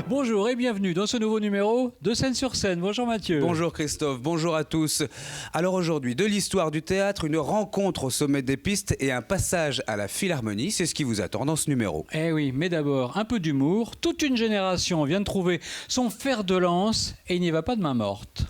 Bonjour et bienvenue dans ce nouveau numéro de Scène sur Scène. Bonjour Mathieu. Bonjour Christophe, bonjour à tous. Alors aujourd'hui, de l'histoire du théâtre, une rencontre au sommet des pistes et un passage à la Philharmonie, c'est ce qui vous attend dans ce numéro. Eh oui, mais d'abord, un peu d'humour. Toute une génération vient de trouver son fer de lance et il n'y va pas de main morte.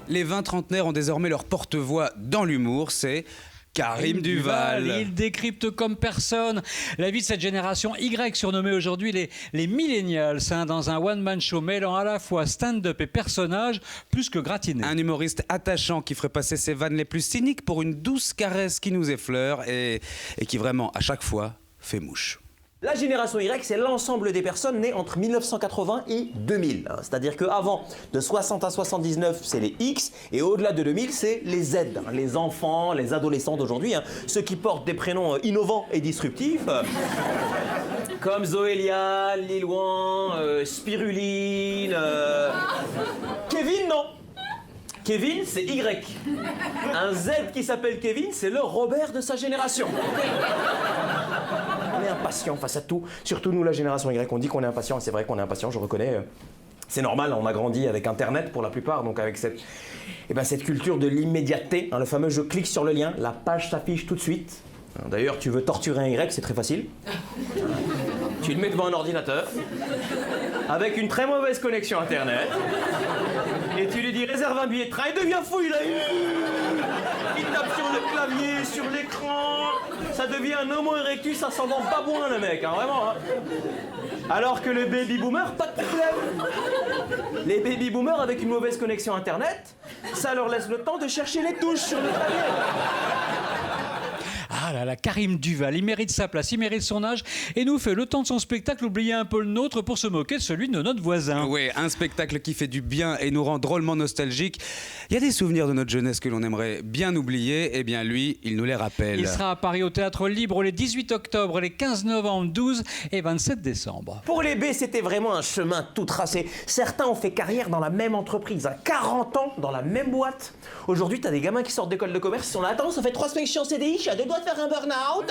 Les 20 trentenaires ont désormais leur porte-voix dans l'humour, c'est Karim Duval. Il décrypte comme personne la vie de cette génération Y surnommée aujourd'hui les millennials, dans un one-man show mêlant à la fois stand-up et personnage plus que gratiné. Un humoriste attachant qui ferait passer ses vannes les plus cyniques pour une douce caresse qui nous effleure et qui vraiment à chaque fois fait mouche. La génération Y, c'est l'ensemble des personnes nées entre 1980 et 2000. C'est-à-dire qu'avant, de 60 à 79, c'est les X, et au-delà de 2000, c'est les Z, les enfants, les adolescents d'aujourd'hui, ceux qui portent des prénoms innovants et disruptifs, comme Zoélia, Lil Wayne, Spiruline, Kevin, non. Kevin, c'est Y. Un Z qui s'appelle Kevin, c'est le Robert de sa génération. On est impatient face à tout, surtout nous, la génération Y. On dit qu'on est impatient, et c'est vrai qu'on est impatient, je reconnais. C'est normal, on a grandi avec Internet pour la plupart, donc avec cette culture de l'immédiateté. Le fameux je clique sur le lien, la page s'affiche tout de suite. D'ailleurs, tu veux torturer un Y, c'est très facile. Tu le mets devant un ordinateur, avec une très mauvaise connexion Internet, et tu lui dis réserve un billet de train, il devient fou, il tape sur le clavier, sur l'écran, ça devient un homo erectus ascendant babouin le mec, vraiment. Alors que les baby boomers, pas de problème. Les baby boomers avec une mauvaise connexion Internet, ça leur laisse le temps de chercher les touches sur le clavier. Ah là là, Karim Duval, il mérite sa place, il mérite son âge et nous fait le temps de son spectacle oublier un peu le nôtre pour se moquer de celui de notre voisin. Oui, un spectacle qui fait du bien et nous rend drôlement nostalgiques. Il y a des souvenirs de notre jeunesse que l'on aimerait bien oublier, et bien lui, il nous les rappelle. Il sera à Paris au Théâtre Libre les 18 octobre, les 15 novembre, 12 et 27 décembre. Pour les B, c'était vraiment un chemin tout tracé. Certains ont fait carrière dans la même entreprise, 40 ans dans la même boîte. Aujourd'hui, t'as des gamins qui sortent d'école de commerce, ils sont là, attends, ça fait 3 semaines que je suis en CDI, je suis à 2 doigts de faire un burn-out.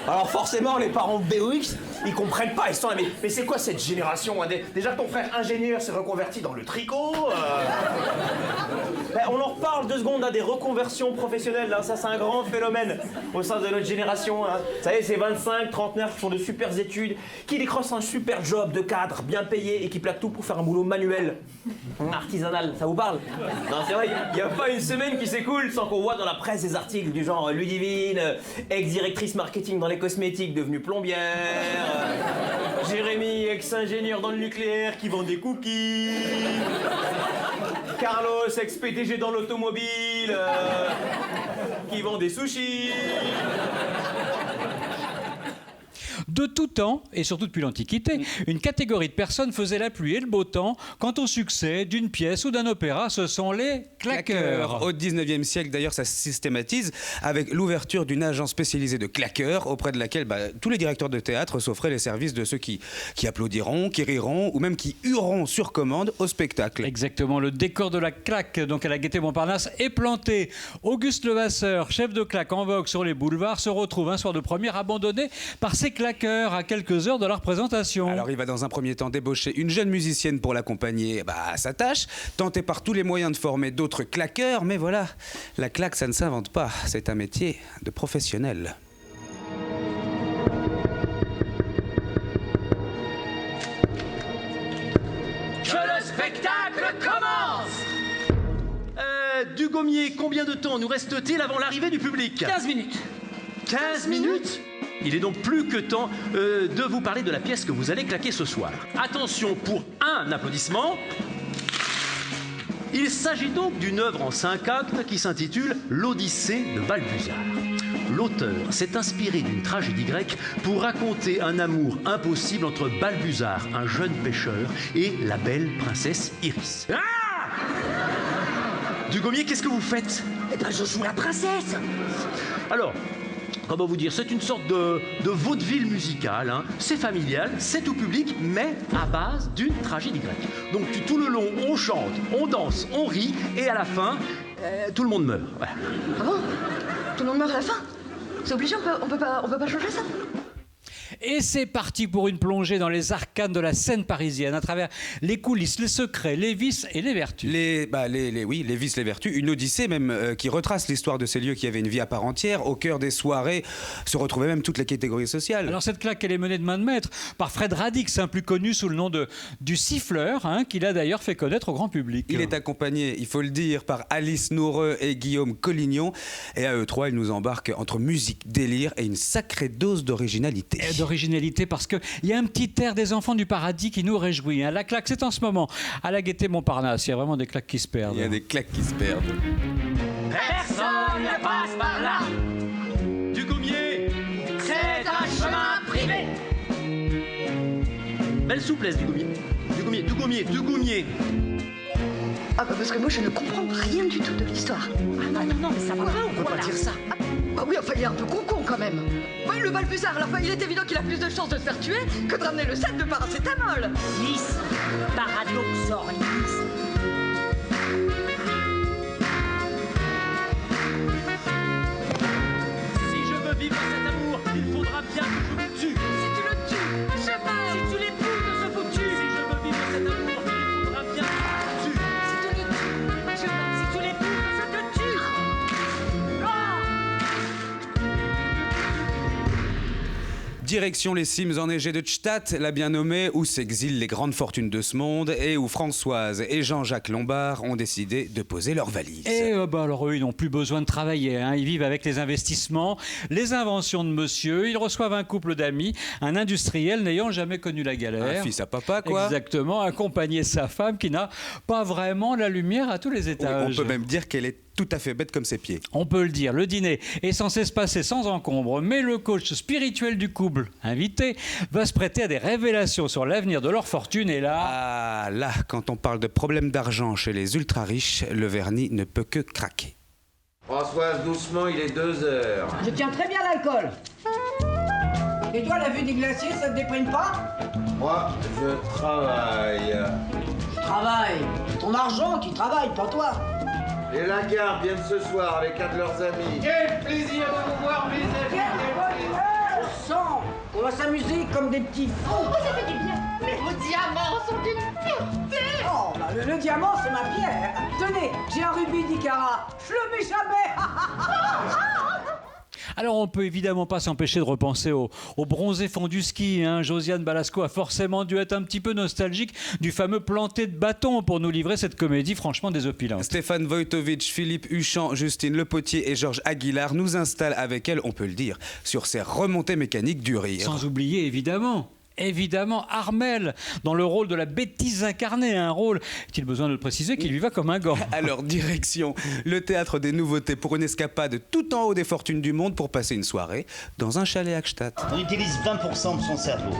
Alors forcément, les parents de BOX, ils comprennent pas, ils sont là, mais c'est quoi cette génération? Déjà ton frère ingénieur s'est reconverti dans le tricot. On en reparle 2 secondes, des reconversions professionnelles, ça c'est un grand phénomène au sein de notre génération. Vous savez, c'est 25, trentenaires qui font de super études, qui décrochent un super job de cadre, bien payé, et qui plaquent tout pour faire un boulot manuel, artisanal, ça vous parle? Non, c'est vrai, il n'y a pas une semaine qui s'écoule sans qu'on voit dans la presse des articles du genre Ludivine, ex-directrice marketing dans les cosmétiques devenue plombière, Jérémy, ex-ingénieur dans le nucléaire qui vend des cookies, Carlos, ex-PDG dans l'automobile, qui vend des sushis. De tout temps, et surtout depuis l'Antiquité, une catégorie de personnes faisait la pluie et le beau temps quant au succès d'une pièce ou d'un opéra, ce sont les claqueurs. Au 19e siècle, d'ailleurs, ça se systématise avec l'ouverture d'une agence spécialisée de claqueurs auprès de laquelle tous les directeurs de théâtre s'offraient les services de ceux qui applaudiront, qui riront ou même qui hureront sur commande au spectacle. Exactement, le décor de la claque, donc à la Gaîté Montparnasse, est planté. Auguste Levasseur, chef de claque en vogue sur les boulevards, se retrouve un soir de première abandonné par ses claqueurs à quelques heures de la représentation. Alors il va dans un premier temps débaucher une jeune musicienne pour l'accompagner à sa tâche, tenter par tous les moyens de former d'autres claqueurs, mais voilà, la claque ça ne s'invente pas, c'est un métier de professionnel. Que le spectacle commence! Dugommier, combien de temps nous reste-t-il avant l'arrivée du public? 15 minutes. 15 minutes? Il est donc plus que temps de vous parler de la pièce que vous allez claquer ce soir. Attention pour un applaudissement. Il s'agit donc d'une œuvre en 5 actes qui s'intitule L'Odyssée de Balbuzard. L'auteur s'est inspiré d'une tragédie grecque pour raconter un amour impossible entre Balbuzard, un jeune pêcheur, et la belle princesse Iris. Ah! Dugommier, qu'est-ce que vous faites? Eh ben, je joue la princesse. Alors, comment vous dire, c'est une sorte de vaudeville musical, C'est familial, c'est tout public, mais à base d'une tragédie grecque. Donc tout le long, on chante, on danse, on rit, et à la fin, tout le monde meurt. Voilà. Ah bon? Tout le monde meurt à la fin? C'est obligé, on peut pas changer ça? Et c'est parti pour une plongée dans les arcanes de la scène parisienne, à travers les coulisses, les secrets, les vices et les vertus. Les vices, les vertus, une odyssée même qui retrace l'histoire de ces lieux qui avaient une vie à part entière. Au cœur des soirées se retrouvaient même toutes les catégories sociales. Alors cette claque, elle est menée de main de maître par Fred Radix, plus connu sous le nom du siffleur, qu'il a d'ailleurs fait connaître au grand public. Il est accompagné, il faut le dire, par Alice Noureux et Guillaume Collignon. Et à eux trois, ils nous embarquent entre musique, délire et une sacrée dose d'originalité. D'originalité parce qu'il y a un petit air des enfants du paradis qui nous réjouit. La claque, c'est en ce moment à la Gaîté Montparnasse. Il y a vraiment des claques qui se perdent. Il y a des claques qui se perdent. Personne ne passe par là. Du Gommier. C'est un chemin privé. Belle souplesse du Gommier. Du Gommier. Ah bah parce que moi je ne comprends rien du tout de l'histoire. Ah non, mais ça va pas, on peut pas dire ça. Ah oui, enfin il est un peu con quand même. Oui, le Balbuzard, enfin il est évident qu'il a plus de chances de se faire tuer que de ramener le set de paracétamol. Lys, paradoxornis. Si je veux vivre cet amour, il faudra bien que je vous tue. Si tu le tues, je meurs. Si tu l'épouses de ce foutu. Si je veux vivre cet amour, il faudra bien que je vous tue. Si tu le tues, je meurs. Si tu l'épouses de ce que tu. Direction les cimes enneigées de Tstadt, la bien nommée, où s'exilent les grandes fortunes de ce monde et où Françoise et Jean-Jacques Lombard ont décidé de poser leurs valises. Et alors eux, ils n'ont plus besoin de travailler. Ils vivent avec les investissements, les inventions de monsieur. Ils reçoivent un couple d'amis, un industriel n'ayant jamais connu la galère. Un fils à papa, quoi. Exactement, accompagné sa femme qui n'a pas vraiment la lumière à tous les Oui, étages. on peut même dire qu'elle est tout à fait bête comme ses pieds. On peut le dire, le dîner est censé se passer sans encombre, mais le coach spirituel du couple, invité, va se prêter à des révélations sur l'avenir de leur fortune et là... Ah, là, quand on parle de problèmes d'argent chez les ultra-riches, le vernis ne peut que craquer. Françoise, doucement, il est 2 heures. Je tiens très bien l'alcool. Et toi, la vue des glaciers, ça te déprime pas? Moi, je travaille. Je travaille. C'est ton argent qui travaille, pas toi. Les Lagarde viennent ce soir avec un de leurs amis. Quel plaisir de vous voir, mes amis. Je sens qu'on va s'amuser comme des petits fous. Oh, ça fait du bien. Mais vos diamants sont d'une pureté. Oh, bah, le diamant, c'est ma pierre. Tenez, j'ai un rubis d'Icara. Je le mets jamais. Alors on peut évidemment pas s'empêcher de repenser au bronzé fond du ski. Josiane Balasco a forcément dû être un petit peu nostalgique du fameux planté de bâton pour nous livrer cette comédie franchement désopilante. Stéphane Wojtowicz, Philippe Huchon, Justine Lepotier et Georges Aguilar nous installent avec elle, on peut le dire, sur ces remontées mécaniques du rire. Sans oublier évidemment Armel dans le rôle de la bêtise incarnée, un rôle, est-il besoin de le préciser, qui lui va comme un gant. Alors direction le théâtre des nouveautés pour une escapade tout en haut des fortunes du monde pour passer une soirée dans un chalet à Gstaad. On utilise 20% de son cerveau.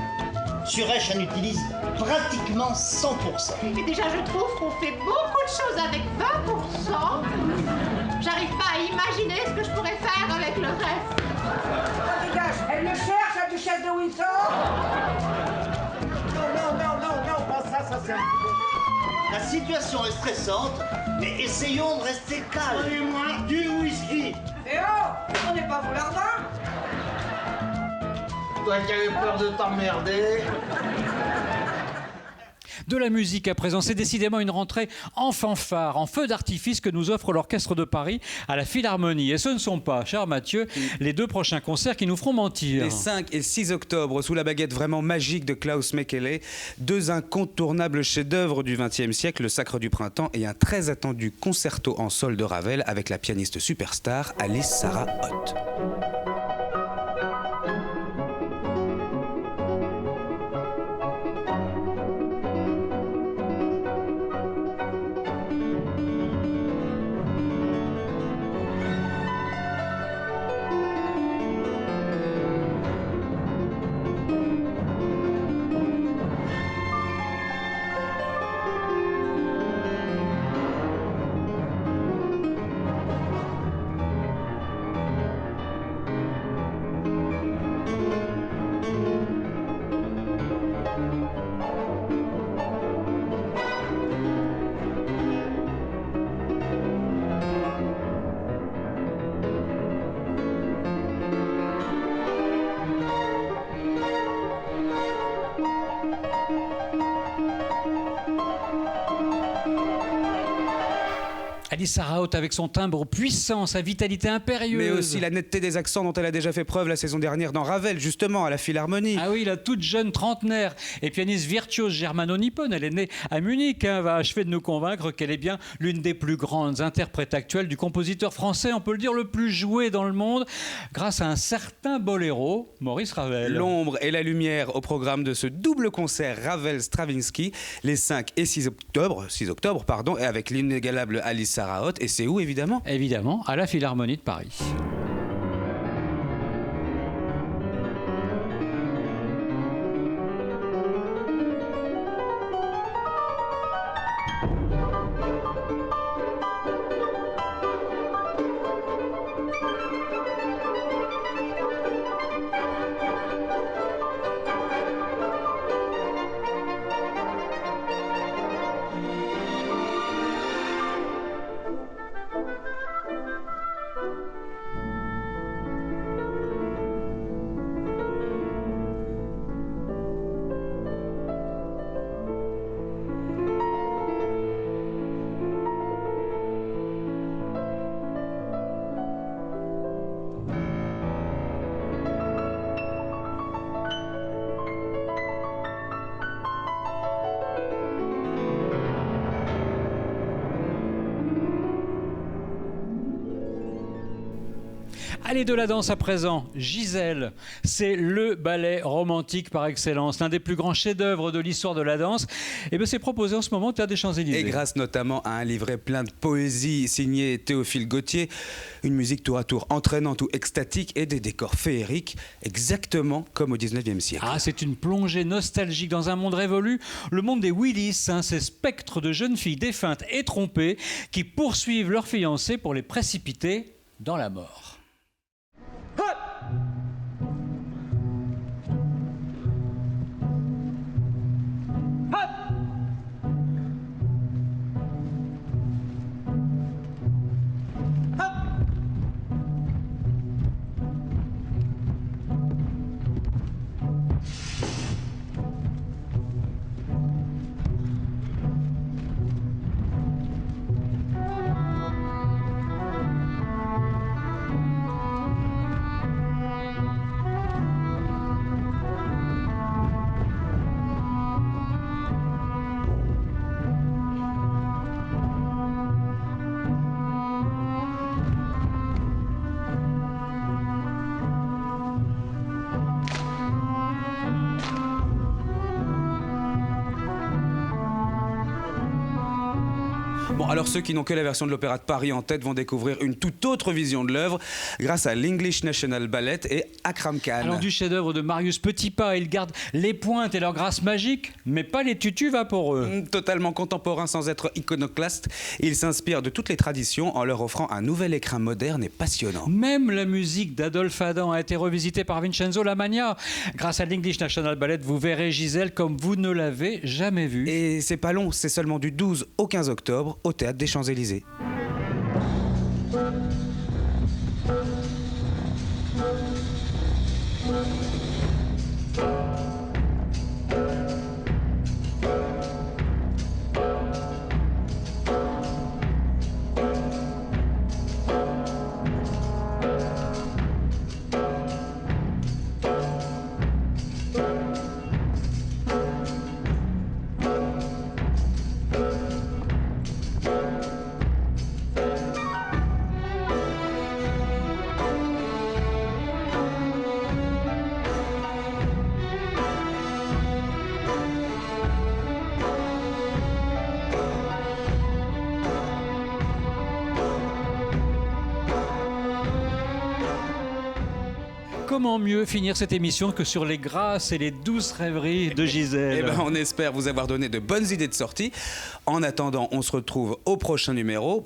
Suresh en utilise pratiquement 100%. Et déjà, je trouve qu'on fait beaucoup de choses avec 20%. J'arrive pas à imaginer ce que je pourrais faire avec le reste. Ça dégage. Elle le cherche, la duchesse de Windsor. Non, pas ça c'est un petit peu... La situation est stressante, mais essayons de rester calmes. Donnez-moi du whisky. Eh oh, on n'est pas voulardin. Toi qui avais peur de t'emmerder. De la musique à présent, c'est décidément une rentrée en fanfare, en feu d'artifice que nous offre l'Orchestre de Paris à la Philharmonie. Et ce ne sont pas, cher Mathieu, les 2 prochains concerts qui nous feront mentir. Les 5 et 6 octobre, sous la baguette vraiment magique de Klaus Mekele, 2 incontournables chefs-d'œuvre du XXe siècle, le Sacre du Printemps et un très attendu concerto en sol de Ravel avec la pianiste superstar Alice Sarah Ott. Alice Sarraute avec son timbre puissant, sa vitalité impérieuse. Mais aussi la netteté des accents dont elle a déjà fait preuve la saison dernière dans Ravel, justement, à la Philharmonie. Ah oui, la toute jeune trentenaire et pianiste virtuose germano-nippone, elle est née à Munich, va achever de nous convaincre qu'elle est bien l'une des plus grandes interprètes actuelles du compositeur français, on peut le dire le plus joué dans le monde, grâce à un certain boléro, Maurice Ravel. L'ombre et la lumière au programme de ce double concert Ravel-Stravinsky, les 5 et 6 octobre, et avec l'inégalable Alice Sarraute. Et c'est où, évidemment ? Évidemment, à la Philharmonie de Paris. Allez, de la danse à présent. Giselle, c'est le ballet romantique par excellence, l'un des plus grands chefs-d'œuvre de l'histoire de la danse. Et bien, c'est proposé en ce moment au Théâtre des Champs-Élysées. Et grâce notamment à un livret plein de poésie signé Théophile Gautier, une musique tour à tour entraînante ou extatique et des décors féeriques, exactement comme au 19e siècle. Ah, c'est une plongée nostalgique dans un monde révolu, le monde des Willis, ces spectres de jeunes filles défuntes et trompées qui poursuivent leurs fiancés pour les précipiter dans la mort. Bon, alors ceux qui n'ont que la version de l'Opéra de Paris en tête vont découvrir une toute autre vision de l'œuvre grâce à l'English National Ballet et Akram Khan. Alors du chef-d'œuvre de Marius Petipa, ils gardent les pointes et leur grâce magique, mais pas les tutus vaporeux. Totalement contemporain sans être iconoclaste, ils s'inspirent de toutes les traditions en leur offrant un nouvel écrin moderne et passionnant. Même la musique d'Adolphe Adam a été revisitée par Vincenzo Lamagna. Grâce à l'English National Ballet, vous verrez Gisèle comme vous ne l'avez jamais vue. Et c'est pas long, c'est seulement du 12 au 15 octobre au Théâtre des Champs-Élysées. Comment mieux finir cette émission que sur les grâces et les douces rêveries de Gisèle? Eh ben, on espère vous avoir donné de bonnes idées de sortie. En attendant, on se retrouve au prochain numéro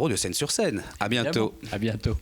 de Scène sur Scène. À bientôt. À bientôt.